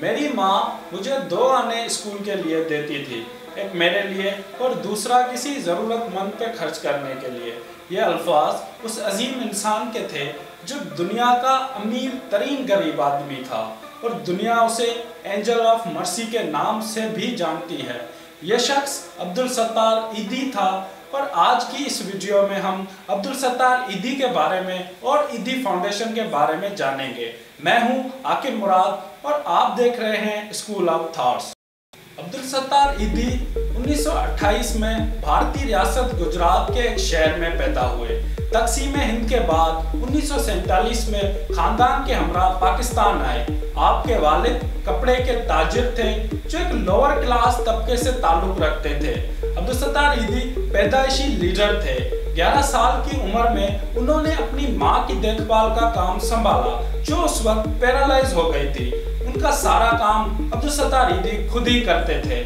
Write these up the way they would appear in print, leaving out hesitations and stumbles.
میری ماں مجھے 2 آنے اسکول کے لیے دیتی تھی، ایک میرے لیے اور دوسرا کسی ضرورت مند پہ خرچ کرنے کے لیے۔ یہ الفاظ اس عظیم انسان کے تھے جو دنیا کا امیر ترین غریب آدمی تھا اور دنیا اسے اینجل آف مرسی کے نام سے بھی جانتی ہے۔ یہ شخص عبدالستار ایدھی تھا اور آج کی اس ویڈیو میں ہم عبدالستار ایدھی کے بارے میں اور ایدھی فاؤنڈیشن کے بارے میں جانیں گے۔ میں ہوں عاقب مراد اور آپ دیکھ رہے ہیں school of thoughts. Abdul Sattar Edhi 1928 میں بھارتی ریاست گجرات کے ایک شہر میں پیدا ہوئے۔ تقسیم ہند کے بعد 1947 میں خاندان کے ہمراہ پاکستان آئے۔ آپ کے والد کپڑے کے تاجر تھے جو ایک لوور کلاس طبقے سے تعلق رکھتے تھے۔ عبدالستار ایدھی پیدائشی لیڈر تھے۔ 11 سال کی عمر میں انہوں نے اپنی ماں کی دیکھ بھال کا کام سنبھالا جو اس وقت پیرالائز ہو گئی تھی۔ ان کا سارا کام عبدالستار ایدھی خود ہی کرتے تھے۔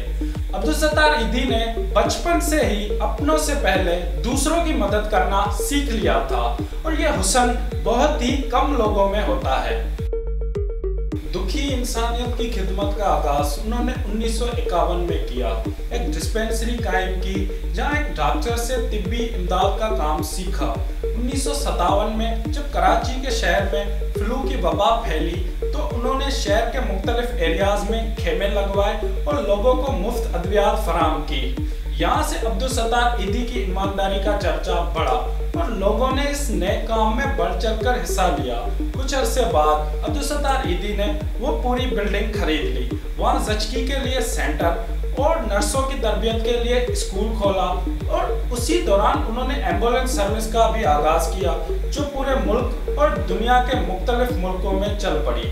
عبدالستار ایدھی نے بچپن سے ہی اپنوں سے پہلے دوسروں کی مدد کرنا سیکھ لیا تھا اور یہ حسن بہت ہی کم لوگوں میں ہوتا ہے۔ دکھی انسانیت کی خدمت کا آغاز انہوں نے 1951 میں کیا۔ ایک ڈسپینسری قائم کی جہاں ایک ڈاکٹر سے طبی امداد کا کام سیکھا۔ 1957 میں جب کراچی کے شہر میں فلو کی وبا پھیلی تو انہوں نے شہر کے مختلف ایریاز میں خیمے لگوائے اور لوگوں کو مفت ادویات فراہم کی۔ یہاں سے عبدالستار ایدھی کی ایمانداری کا چرچا بڑھا اور لوگوں نے اس نئے کام میں بڑھ چڑھ کر حصہ لیا۔ کچھ عرصے بعد عبدالستار ایدھی نے وہ پوری بلڈنگ خرید لی، وہاں زچگی کے لیے سینٹر اور نرسوں کی تربیت کے لیے اسکول کھولا اور اسی دوران انہوں نے ایمبولینس سروس کا بھی آغاز کیا جو پورے ملک اور دنیا کے مختلف ملکوں میں چل پڑی۔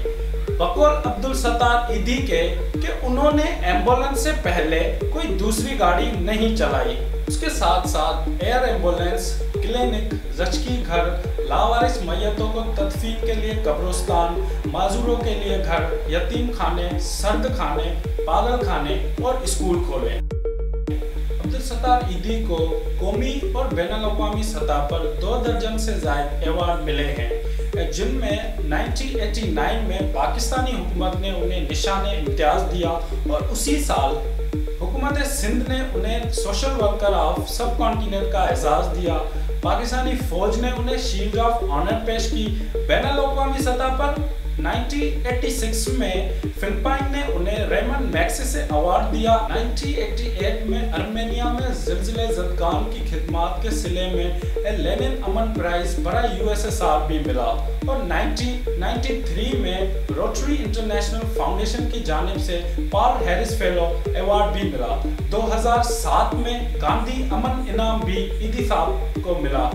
بقول عبدالستار ایدھی کے کہ انہوں نے ایمبولینس سے پہلے کوئی دوسری گاڑی نہیں چلائی۔ اس کے ساتھ ساتھ ایئر ایمبولینس، کلینک، زچگی گھر، لاوارث میتوں کو تدفین کے لیے قبرستان، معذوروں کے لیے گھر، یتیم خانے، سرد خانے، پاگل خانے اور اسکول کھولے۔ عبدالستار ایدھی کو قومی اور بین الاقوامی سطح پر 2 درجن سے زائد ایوارڈ ملے ہیں جن میں 1989 میں پاکستانی حکومت نے انہیں نشان امتیاز دیا اور اسی سال حکومت سندھ نے انہیں social worker of sub continent کا اعزاز دیا۔ پاکستانی فوج نے انہیں شیلڈ آف آنر پیش کی۔ بین الاقوامی سطح پر 1986 میں فلپائن نے انہیں ریمن میگسیسے ایوارڈ دیا۔ 1988 میں ارمینیا میں زلزلے زدگان کی خدمات کے صلے میں لینن امن پرائز برائے USSR بھی ملا اور 1993 میں روٹری انٹرنیشنل فاؤنڈیشن کی جانب سے پال ہیرس فیلو ایوارڈ بھی ملا۔ 2007 میں گاندھی امن انعام بھی ایدھی صاحب کو ملا۔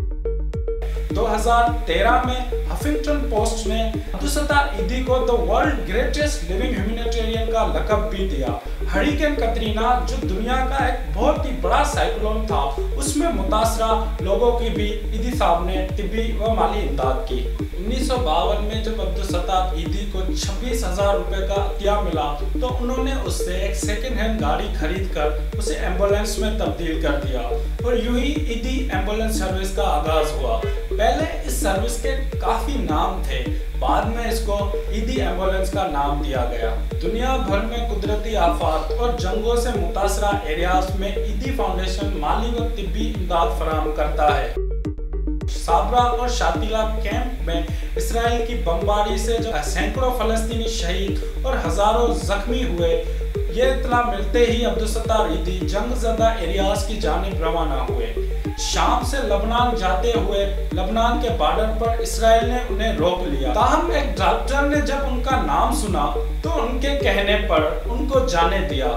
2013 میں ہفنگٹن پوسٹ نے عبدالستار ایدھی کو the world greatest living humanitarian کا لقب بھی دیا۔ ہریکین کترینا جو دنیا کا ایک بہت ہی بڑا سائیکلون تھا اس میں متاثرہ لوگوں کی بھی ایدھی صاحب نے طبی و مالی امداد کی۔ 1952 میں جب عبدالستار ایدھی کو 26,000 روپے کا عطیہ ملا تو انہوں نے اس سے ایک سیکنڈ ہینڈ گاڑی خرید کر اسے ایمبولینس میں تبدیل کر دیا اور یوں ہی ایدھی ایمبولینس سروس کا آغاز ہوا۔ پہلے اس سروس کے کافی نام تھے، بعد میں اس کو ایدھی ایمبولینس کا نام دیا گیا۔ دنیا بھر میں قدرتی آفات اور جنگوں سے متاثرہ ایریاز میں ایدھی فاؤنڈیشن مالی و طبی امداد فراہم کرتا ہے۔ صابرا اور شاتیلا کیمپ میں اسرائیل کی بمباری سے جو سینکڑوں فلسطینی شہید اور ہزاروں زخمی ہوئے، یہ اطلاع ملتے ہی عبدالستار ایدھی جنگ زدہ ایریاز کی جانب روانہ ہوئے۔ شام سے لبنان جاتے ہوئے لبنان کے بارڈر پر اسرائیل نے انہیں روک لیا، تاہم ایک ڈاکٹر نے جب ان کا نام سنا تو ان کے کہنے پر ان کو جانے دیا۔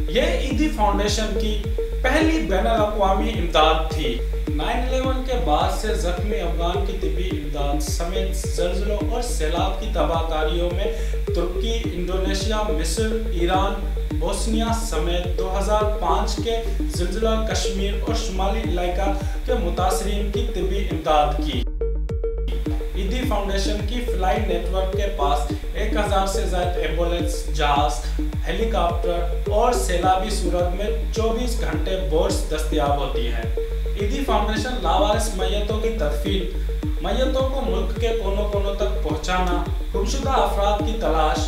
یہ ایدھی فاؤنڈیشن کی پہلی بین الاقوامی امداد تھی۔ 9/11 کے بعد سے زخمی افغان کی طبی امداد سمیت زلزلوں اور سیلاب کی تباہ کاریوں میں ترکی، انڈونیشیا، مصر، ایران، بوسنیا سمیت 2005 کے زلزلہ کشمیر اور شمالی علاقہ کے متاثرین کی طبی امداد کی۔ ایدھی فاؤنڈیشن کی فلائی نیٹ ورک کے پاس 1000 سے زائد ایمبولینس، جہاز، ہیلی کاپٹر اور سیلابی صورت میں 24 گھنٹے بورڈز دستیاب ہوتی ہیں۔ ایدھی فاؤنڈیشن لاوارث میتوں کی تدفین، میتوں کو ملک کے کونوں کونوں تک پہنچانا، گمشدہ افراد کی تلاش،